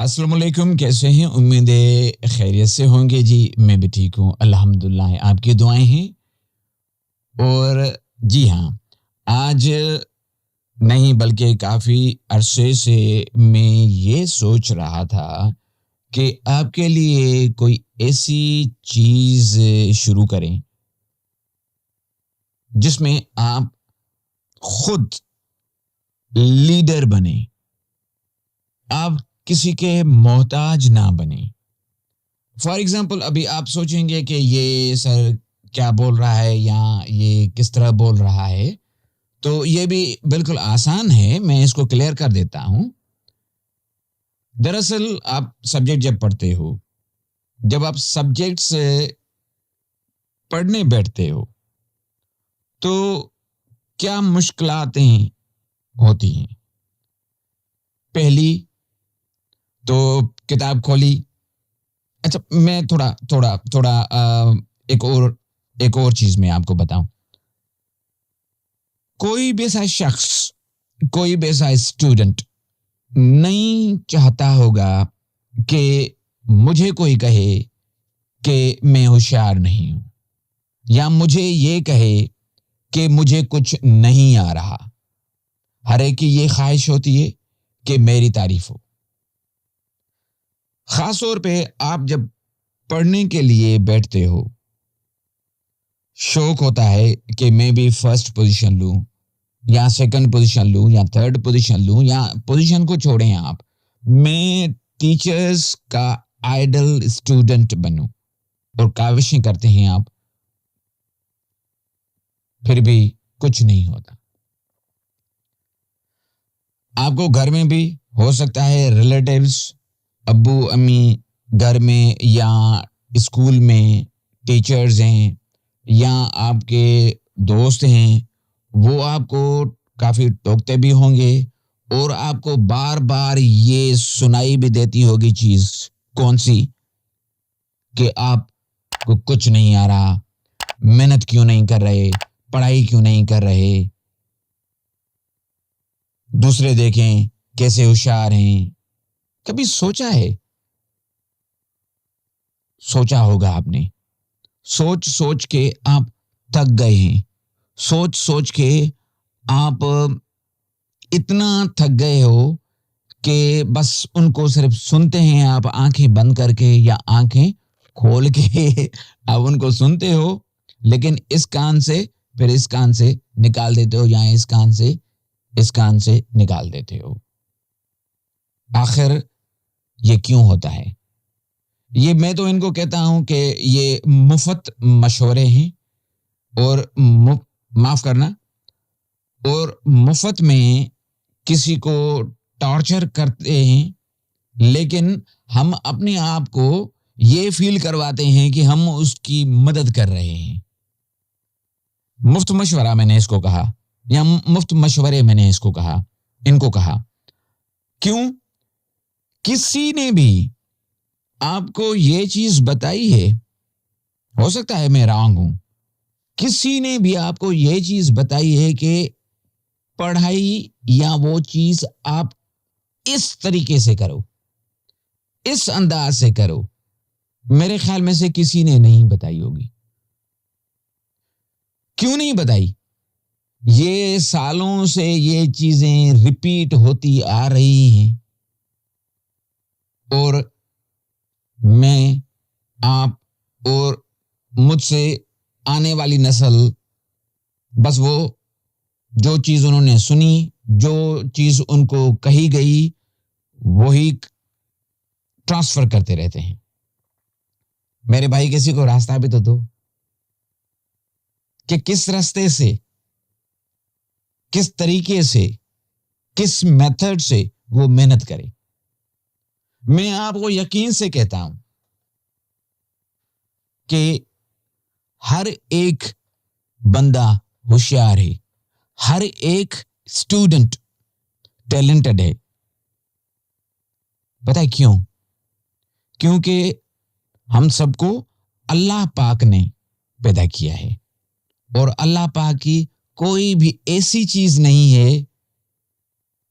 अस्सलाम वालेकुम, कैसे हैं? उम्मीद है खैरियत से होंगे जी। मैं भी ठीक हूँ अल्हम्दुलिल्लाह, आपकी दुआएं हैं। और जी हाँ, आज नहीं बल्कि काफ़ी अरसे से मैं ये सोच रहा था कि आपके लिए कोई ऐसी चीज़ शुरू करें जिसमें आप खुद लीडर बने, आप किसी के मोहताज ना बने। फॉर एग्जाम्पल अभी आप सोचेंगे कि ये सर क्या बोल रहा है या ये किस तरह बोल रहा है, तो ये भी बिल्कुल आसान है, मैं इसको क्लियर कर देता हूं। दरअसल आप सब्जेक्ट जब पढ़ते हो, जब आप सब्जेक्ट से पढ़ने बैठते हो, तो क्या मुश्किलातें होती हैं। पहली तो किताब खोली। अच्छा, मैं थोड़ा थोड़ा थोड़ा एक और चीज मैं आपको बताऊं। कोई भी ऐसा शख्स, कोई भी ऐसा स्टूडेंट नहीं चाहता होगा कि मुझे कोई कहे कि मैं होशियार नहीं हूं, या मुझे ये कहे कि मुझे कुछ नहीं आ रहा। हर एक की ये ख्वाहिश होती है कि मेरी तारीफ हो। खास तौर पे आप जब पढ़ने के लिए बैठते हो, शौक होता है कि मैं भी फर्स्ट पोजीशन लूं, या सेकंड पोजीशन लूं, या थर्ड पोजीशन लूं, या पोजीशन को छोड़ें आप, मैं टीचर्स का आइडल स्टूडेंट बनूं। और काविशें करते हैं आप, फिर भी कुछ नहीं होता। आपको घर में भी हो सकता है रिलेटिव्स, अब्बू अम्मी घर में, या स्कूल में टीचर्स हैं, या आपके दोस्त हैं, वो आपको काफ़ी टोकते भी होंगे, और आपको बार बार ये सुनाई भी देती होगी चीज़। कौन सी? कि आपको कुछ नहीं आ रहा, मेहनत क्यों नहीं कर रहे, पढ़ाई क्यों नहीं कर रहे, दूसरे देखें कैसे होशियार हैं। कभी सोचा है? सोचा होगा आपने। सोच सोच के आप थक गए हैं। सोच सोच के आप इतना थक गए हो कि बस उनको सिर्फ सुनते हैं आप, आंखें बंद करके या आंखें खोल के आप उनको सुनते हो, लेकिन इस कान से फिर इस कान से निकाल देते हो, या इस कान से इस कान से निकाल देते हो। आखिर ये क्यों होता है? ये मैं तो इनको कहता हूं कि ये मुफ्त मशवरे हैं, और माफ करना, और मुफ्त में किसी को टॉर्चर करते हैं, लेकिन हम अपने आप को ये फील करवाते हैं कि हम उसकी मदद कर रहे हैं। मुफ्त मशवरा मैंने इसको कहा, या मुफ्त मशवरे मैंने इसको कहा, इनको कहा। क्यों? किसी ने भी आपको ये चीज बताई है, हो सकता है मैं रॉन्ग हूं, किसी ने भी आपको ये चीज बताई है कि पढ़ाई या वो चीज आप इस तरीके से करो, इस अंदाज से करो? मेरे ख्याल में से किसी ने नहीं बताई होगी। क्यों नहीं बताई? ये सालों से ये चीजें रिपीट होती आ रही हैं, और मैं, आप और मुझसे आने वाली नस्ल बस वो जो चीज उन्होंने सुनी, जो चीज उनको कही गई, वही ट्रांसफर करते रहते हैं। मेरे भाई, किसी को रास्ता भी तो दो कि किस रास्ते से, किस तरीके से, किस मेथड से वो मेहनत करे। मैं आपको यकीन से कहता हूं कि हर एक बंदा होशियार है, हर एक स्टूडेंट टैलेंटेड है। पता है क्यों? क्योंकि हम सबको अल्लाह पाक ने पैदा किया है, और अल्लाह पाक की कोई भी ऐसी चीज नहीं है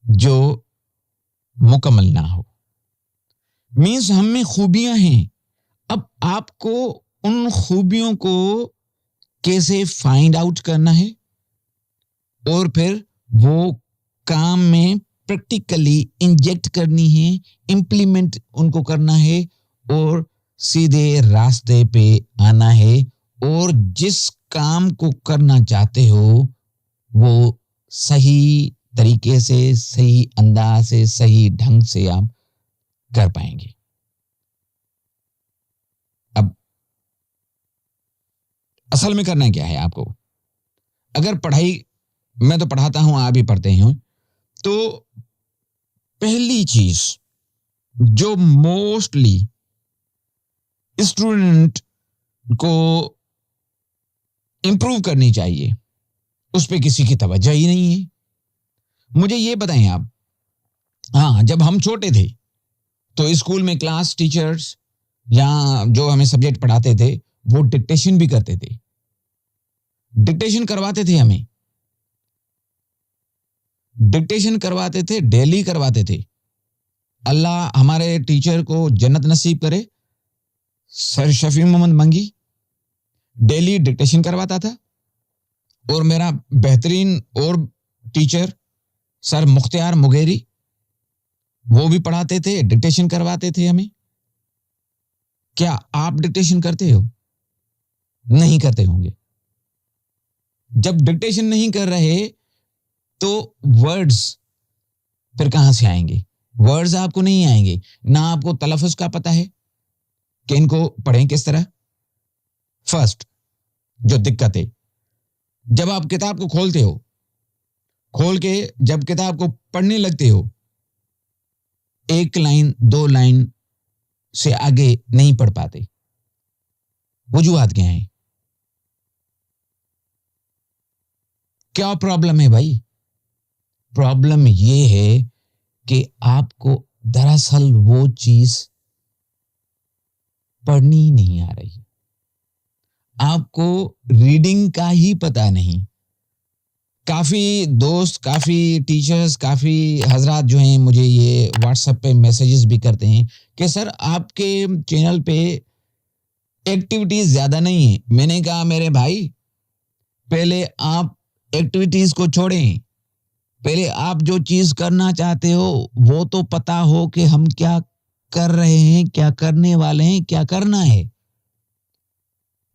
जो मुकम्मल ना हो। मीन्स हम में खूबियां हैं. अब आपको उन खूबियों को कैसे फाइंड आउट करना है और फिर वो काम में प्रैक्टिकली इंजेक्ट करनी है, इम्प्लीमेंट उनको करना है और सीधे रास्ते पे आना है. और जिस काम को करना चाहते हो वो सही तरीके से, सही अंदाज से, सही ढंग से आप कर पाएंगे. अब असल में करना क्या है आपको? अगर पढ़ाई, मैं तो पढ़ाता हूं, आप भी पढ़ते हैं, तो पहली चीज जो मोस्टली स्टूडेंट को इंप्रूव करनी चाहिए, उस पे किसी की तवज्जो ही नहीं है. मुझे ये बताएं आप, हाँ, जब हम छोटे थे तो स्कूल में क्लास टीचर्स या जो हमें सब्जेक्ट पढ़ाते थे वो डिक्टेशन भी करते थे, डिक्टेशन करवाते थे, हमें डिक्टेशन करवाते थे, डेली करवाते थे. अल्लाह हमारे टीचर को जन्नत नसीब करे, सर शफी मोहम्मद मंगी डेली डिक्टेशन करवाता था. और मेरा बेहतरीन और टीचर सर मुख्तियार मुगेरी, वो भी पढ़ाते थे, डिक्टेशन करवाते थे हमें. क्या आप डिक्टेशन करते हो? नहीं करते होंगे. जब डिक्टेशन नहीं कर रहे तो वर्ड्स फिर कहां से आएंगे? वर्ड्स आपको नहीं आएंगे, ना आपको तलफ़ुज़ का पता है कि इनको पढ़ें किस तरह. फर्स्ट जो दिक्कत है, जब आप किताब को खोलते हो, खोल के जब किताब को पढ़ने लगते हो, एक लाइन, दो लाइन से आगे नहीं पढ़ पाते. वजूहात क्या है? क्या प्रॉब्लम है भाई? प्रॉब्लम ये है कि आपको दरअसल वो चीज पढ़नी नहीं आ रही, आपको रीडिंग का ही पता नहीं. काफी दोस्त, काफी टीचर्स, काफी हजरात जो हैं मुझे ये व्हाट्सएप पे मैसेजेस भी करते हैं कि सर आपके चैनल पे एक्टिविटीज ज्यादा नहीं है. मैंने कहा मेरे भाई, पहले आप एक्टिविटीज को छोड़ें, पहले आप जो चीज करना चाहते हो वो तो पता हो कि हम क्या कर रहे हैं, क्या करने वाले हैं, क्या करना है.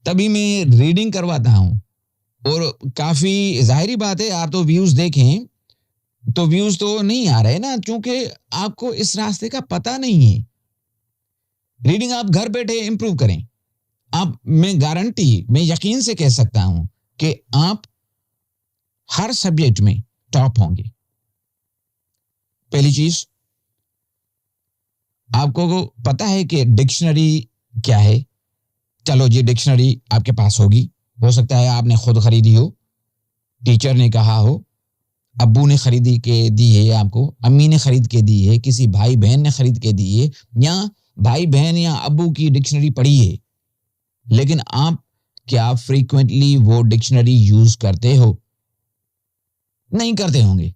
तभी मैं रीडिंग करवाता हूं. और काफी जाहिर बात है, आप तो व्यूज देखें तो व्यूज तो नहीं आ रहे ना, क्योंकि आपको इस रास्ते का पता नहीं है. रीडिंग आप घर बैठे इंप्रूव करें. आप, मैं गारंटी, मैं यकीन से कह सकता हूं कि आप हर सब्जेक्ट में टॉप होंगे. पहली चीज, आपको पता है कि डिक्शनरी क्या है? चलो जी, डिक्शनरी आपके पास होगी, हो सकता है आपने खुद खरीदी हो, टीचर ने कहा हो, अब्बू ने खरीदी के दी है आपको, अम्मी ने खरीद के दी है, किसी भाई बहन ने खरीद के दी है, या भाई बहन या अब्बू की डिक्शनरी पढ़ी है. लेकिन आप क्या फ्रीक्वेंटली वो डिक्शनरी यूज करते हो? नहीं करते होंगे.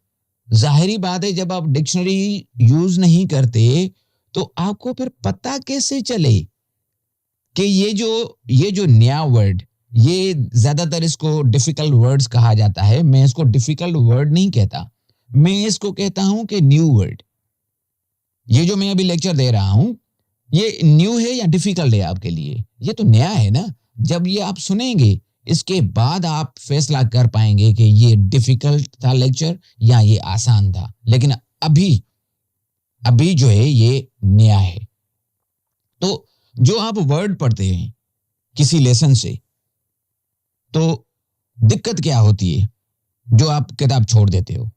जाहिरी बात है, जब आप डिक्शनरी यूज नहीं करते तो आपको फिर पता कैसे चले कि ये जो नया वर्ड, ये ज्यादातर इसको डिफिकल्ट वर्ड्स कहा जाता है. मैं इसको डिफिकल्ट वर्ड नहीं कहता, मैं इसको कहता हूं कि न्यू वर्ड. ये जो मैं अभी लेक्चर दे रहा हूं, ये न्यू है या डिफिकल्ट है आपके लिए? ये तो नया है ना. जब ये आप सुनेंगे, इसके बाद आप फैसला कर पाएंगे कि ये डिफिकल्ट था लेक्चर या ये आसान था. लेकिन अभी अभी जो है ये नया है. तो जो आप वर्ड पढ़ते हैं किसी लेसन से, तो दिक्कत क्या होती है? जो आप किताब छोड़ देते हो,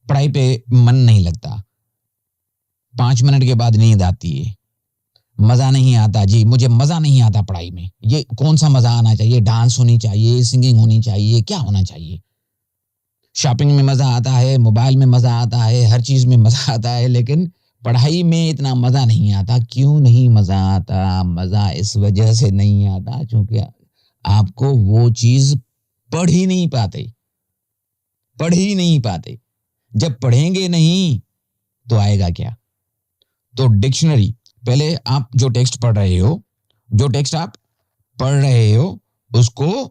पढ़ाई पे मन नहीं लगता, 5 मिनट के बाद नींद आती है, मजा नहीं आता. जी मुझे मजा नहीं आता पढ़ाई में. ये कौन सा मजा आना चाहिए? डांस होनी चाहिए, सिंगिंग होनी चाहिए, क्या होना चाहिए? शॉपिंग में मजा आता है, मोबाइल में मजा आता है, हर चीज में मजा आता है, लेकिन पढ़ाई में इतना मजा नहीं आता. क्यों नहीं मजा आता? मजा इस वजह से नहीं आता क्योंकि आपको वो चीज पढ़ ही नहीं पाते, पढ़ ही नहीं पाते. जब पढ़ेंगे नहीं तो आएगा क्या? तो डिक्शनरी पहले आप जो टेक्स्ट पढ़ रहे हो उसको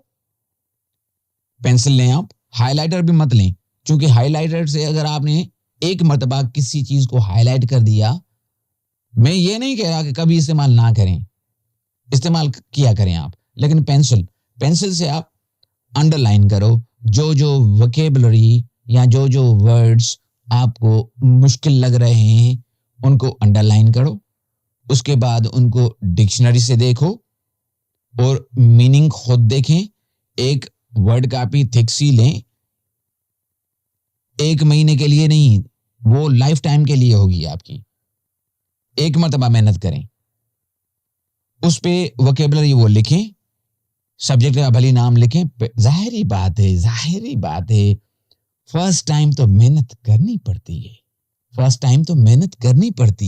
पेंसिल लें, आप हाइलाइटर भी मत लें, क्योंकि हाइलाइटर से अगर आपने एक मर्तबा किसी चीज को हाईलाइट कर दिया, मैं ये नहीं कह रहा कि कभी इस्तेमाल ना करें, इस्तेमाल किया करें आप, लेकिन पेंसिल से आप अंडरलाइन करो, जो जो वोकेबलरी या जो जो वर्ड्स आपको मुश्किल लग रहे हैं उनको अंडरलाइन करो, उसके बाद उनको डिक्शनरी से देखो और मीनिंग खुद देखें। एक वर्ड कॉपी थिक सी लें, 1 महीने के लिए नहीं, वो लाइफ टाइम के लिए होगी आपकी। एक मर्तबा मेहनत करें, उस पे वोकेबलरी वो लिखें, सब्जेक्ट का भली नाम लिखें। जाहिरी बात है फर्स्ट टाइम तो मेहनत करनी पड़ती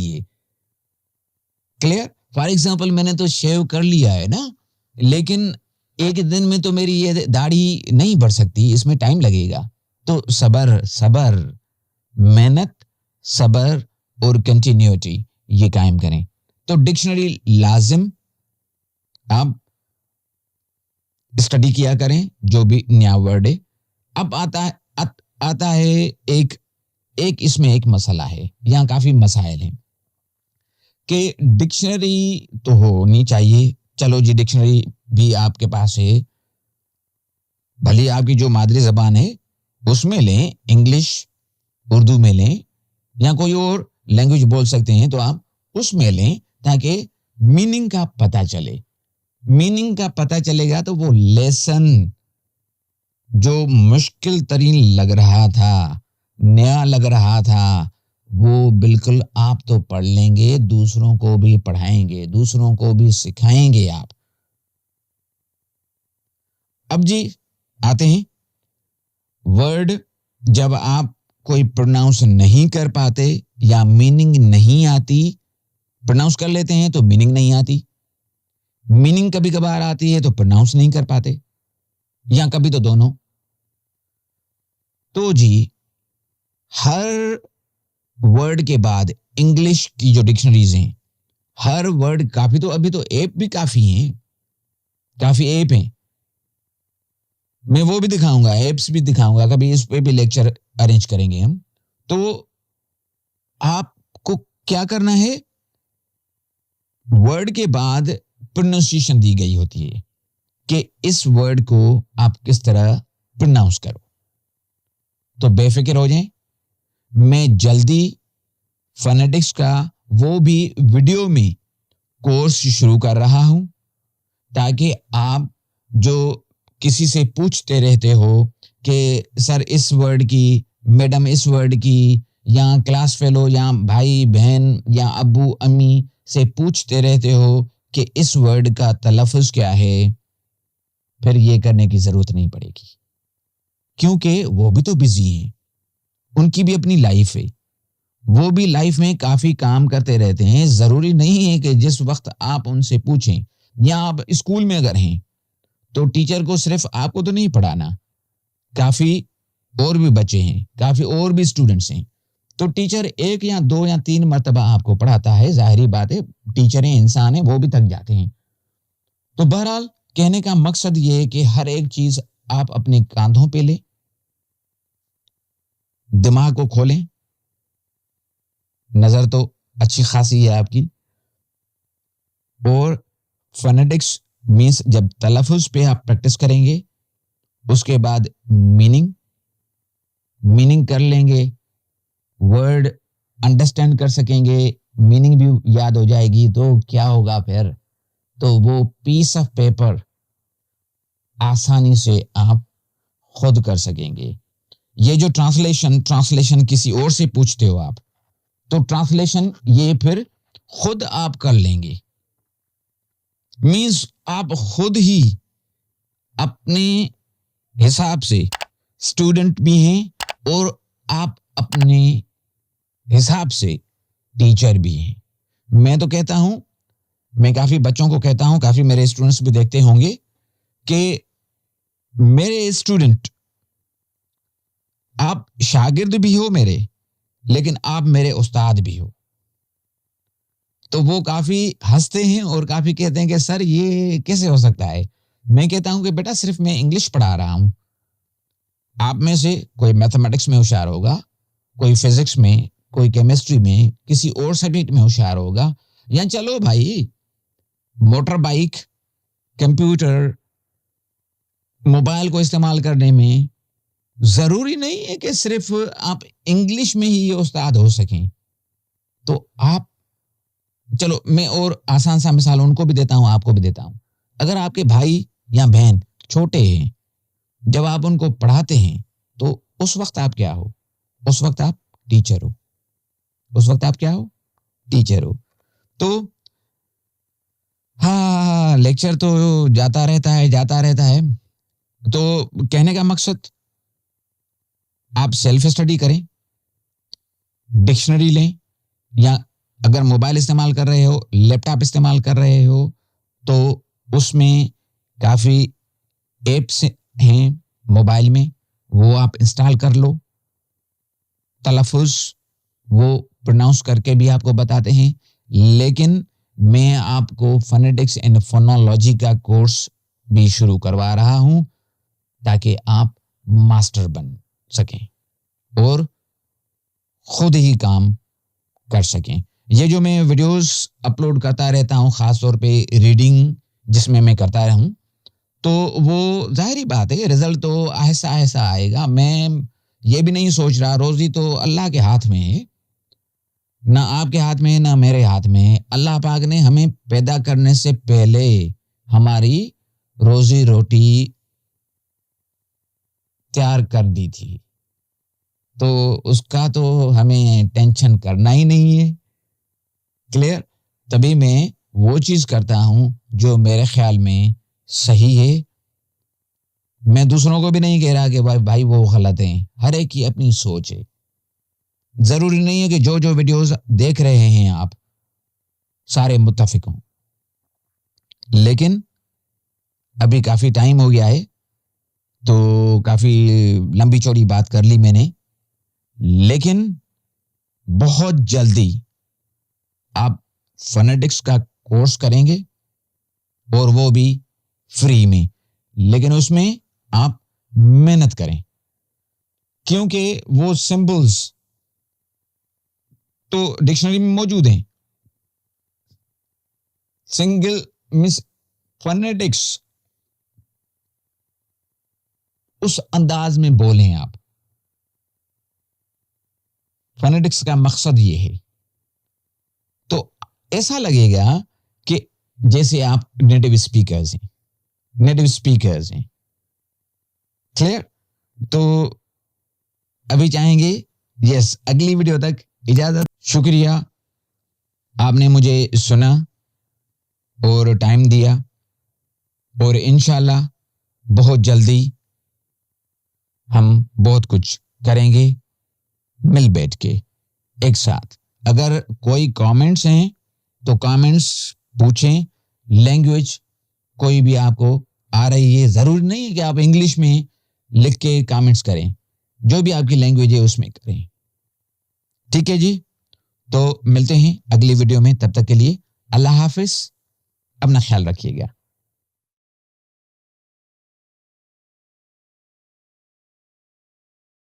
है, क्लियर। फॉर एग्जाम्पल मैंने तो शेव कर लिया है ना, लेकिन एक दिन में तो मेरी ये दाढ़ी नहीं बढ़ सकती, इसमें टाइम लगेगा। तो सबर, मेहनत, सबर और कंटिन्यूटी ये कायम करें। तो डिक्शनरी लाजिम आप स्टडी किया करें, जो भी नया वर्ड है। अब आता है एक इसमें एक मसला है, यहाँ काफी मसाइल हैं कि डिक्शनरी तो होनी चाहिए। चलो जी, डिक्शनरी भी आपके पास है, भले आपकी जो मादरी जबान है उसमें लें, इंग्लिश उर्दू में लें या कोई और लैंग्वेज बोल सकते हैं तो आप उसमें लें, ताकि मीनिंग का पता चले। मीनिंग का पता चलेगा तो वो लेसन जो मुश्किल तरीन लग रहा था, नया लग रहा था, वो बिल्कुल आप तो पढ़ लेंगे, दूसरों को भी पढ़ाएंगे, दूसरों को भी सिखाएंगे आप। अब जी आते हैं वर्ड, जब आप कोई प्रोनाउंस नहीं कर पाते या मीनिंग नहीं आती, प्रोनाउंस कर लेते हैं तो मीनिंग नहीं आती, मीनिंग कभी कभार आती है तो प्रोनाउंस नहीं कर पाते, या कभी तो दोनों। तो जी हर वर्ड के बाद इंग्लिश की जो डिक्शनरीज हैं, हर वर्ड काफी, तो अभी तो ऐप भी काफी हैं, काफी ऐप हैं, मैं वो भी दिखाऊंगा, एप्स भी दिखाऊंगा, कभी इस पे भी लेक्चर अरेंज करेंगे हम। तो आपको क्या करना है, वर्ड के बाद प्रोनाउंसिएशन दी गई होती है कि इस वर्ड को आप किस तरह प्रोनाउंस करो। तो बेफिक्र हो जाएं, मैं जल्दी फोनेटिक्स का वो भी वीडियो में कोर्स शुरू कर रहा हूं, ताकि आप जो किसी से पूछते रहते हो कि सर इस वर्ड की, मैडम इस वर्ड की, या क्लास फेलो या भाई बहन या अब्बू अम्मी से पूछते रहते हो कि इस वर्ड का तलफ़ुज़ क्या है, फिर ये करने की जरूरत नहीं पड़ेगी, क्योंकि वो भी तो बिजी हैं, उनकी भी अपनी लाइफ है, वो भी लाइफ में काफी काम करते रहते हैं। जरूरी नहीं है कि जिस वक्त आप उनसे पूछें, या आप स्कूल में अगर हैं तो टीचर को सिर्फ आपको तो नहीं पढ़ाना, काफी और भी बच्चे हैं, काफी और भी स्टूडेंट्स हैं, तो टीचर 1 या 2 या 3 मरतबा आपको पढ़ाता है। जाहिर बात है, टीचर हैं, इंसान है, वो भी थक जाते हैं। तो बहरहाल कहने का मकसद ये है कि हर एक चीज आप अपने कांधों पे ले, दिमाग को खोलें, नजर तो अच्छी खासी है आपकी, और फोनेटिक्स मीन्स जब तलफ़ुज़ पे आप प्रैक्टिस करेंगे, उसके बाद मीनिंग कर लेंगे, वर्ड अंडरस्टैंड कर सकेंगे, मीनिंग भी याद हो जाएगी, तो क्या होगा फिर, तो वो पीस ऑफ पेपर आसानी से आप खुद कर सकेंगे। ये जो ट्रांसलेशन किसी और से पूछते हो आप, तो ट्रांसलेशन ये फिर खुद आप कर लेंगे, मीन्स आप खुद ही अपने हिसाब से स्टूडेंट भी हैं और आप अपने हिसाब से टीचर भी हैं। मैं तो कहता हूं, मैं काफी बच्चों को कहता हूं, काफी मेरे स्टूडेंट्स भी देखते होंगे कि मेरे स्टूडेंट, आप शागिर्द भी हो मेरे, लेकिन आप मेरे उस्ताद भी हो। تو وہ کافی ہنستے ہیں اور کافی کہتے ہیں کہ سر یہ کیسے ہو سکتا ہے. میں کہتا ہوں کہ بیٹا صرف میں انگلش پڑھا رہا ہوں. آپ میں سے کوئی میتھمیٹکس میں ہوشیار ہوگا, کوئی فزکس میں, کوئی کیمسٹری میں, کسی اور سبجیکٹ میں ہوشیار ہوگا. یا چلو بھائی موٹر بائک, کمپیوٹر, موبائل کو استعمال کرنے میں ضروری نہیں ہے کہ صرف آپ انگلش میں ہی استاد ہو سکیں. تو آپ چلو میں اور آسان سا مثال ان کو بھی دیتا ہوں, آپ کو بھی دیتا ہوں. اگر آپ کے بھائی یا بہن چھوٹے ہیں, جب آپ ان کو پڑھاتے ہیں تو اس وقت آپ کیا ہو؟ اس وقت آپ ٹیچر ہو. اس وقت آپ کیا ہو؟ ٹیچر ہو. تو ہاں لیکچر تو جاتا رہتا ہے. تو کہنے کا مقصد آپ سیلف اسٹڈی کریں, ڈکشنری لیں, یا اگر موبائل استعمال کر رہے ہو, لیپ ٹاپ استعمال کر رہے ہو, تو اس میں کافی ایپس ہیں موبائل میں, وہ آپ انسٹال کر لو. تلفظ وہ پروناؤنس کر کے بھی آپ کو بتاتے ہیں. لیکن میں آپ کو فونیٹکس اینڈ فونولوجی کا کورس بھی شروع کروا رہا ہوں تاکہ آپ ماسٹر بن سکیں اور خود ہی کام کر سکیں. یہ جو میں ویڈیوز اپلوڈ کرتا رہتا ہوں, خاص طور پہ ریڈنگ جس میں کرتا رہا ہوں, تو وہ ظاہری بات ہے رزلٹ تو آہستہ آہستہ آئے گا. میں یہ بھی نہیں سوچ رہا, روزی تو اللہ کے ہاتھ میں ہے, نہ آپ کے ہاتھ میں نہ میرے ہاتھ میں. اللہ پاک نے ہمیں پیدا کرنے سے پہلے ہماری روزی روٹی تیار کر دی تھی, تو اس کا تو ہمیں ٹینشن کرنا ہی نہیں ہے. کلیئر؟ تبھی میں وہ چیز کرتا ہوں جو میرے خیال میں صحیح ہے. میں دوسروں کو بھی نہیں کہہ رہا کہ بھائی وہ غلط ہیں, ہر ایک کی اپنی سوچ ہے. ضروری نہیں ہے کہ جو ویڈیوز دیکھ رہے ہیں آپ سارے متفق ہوں, لیکن ابھی کافی ٹائم ہو گیا ہے تو کافی لمبی چوڑی بات کر لی میں نے. لیکن بہت جلدی آپ فونیٹکس کا کورس کریں گے اور وہ بھی فری میں, لیکن اس میں آپ محنت کریں کیونکہ وہ سمبلز تو ڈکشنری میں موجود ہیں. سنگل مس فونیٹکس اس انداز میں بولیں آپ. فونیٹکس کا مقصد یہ ہے, تو ایسا لگے گا کہ جیسے آپ نیٹو اسپیکرز ہیں. کلیئر؟ تو ابھی چاہیں گے یس اگلی ویڈیو تک اجازت. شکریہ آپ نے مجھے سنا اور ٹائم دیا, اور انشاءاللہ بہت جلدی ہم بہت کچھ کریں گے مل بیٹھ کے ایک ساتھ. اگر کوئی کامنٹس ہیں تو کامنٹس پوچھیں. لینگویج کوئی بھی آپ کو آ رہی ہے, ضروری نہیں ہے کہ آپ انگلش میں لکھ کے کامنٹس کریں, جو بھی آپ کی لینگویج ہے اس میں کریں. ٹھیک ہے جی, تو ملتے ہیں اگلی ویڈیو میں. تب تک کے لیے اللہ حافظ, اپنا خیال رکھیے گا.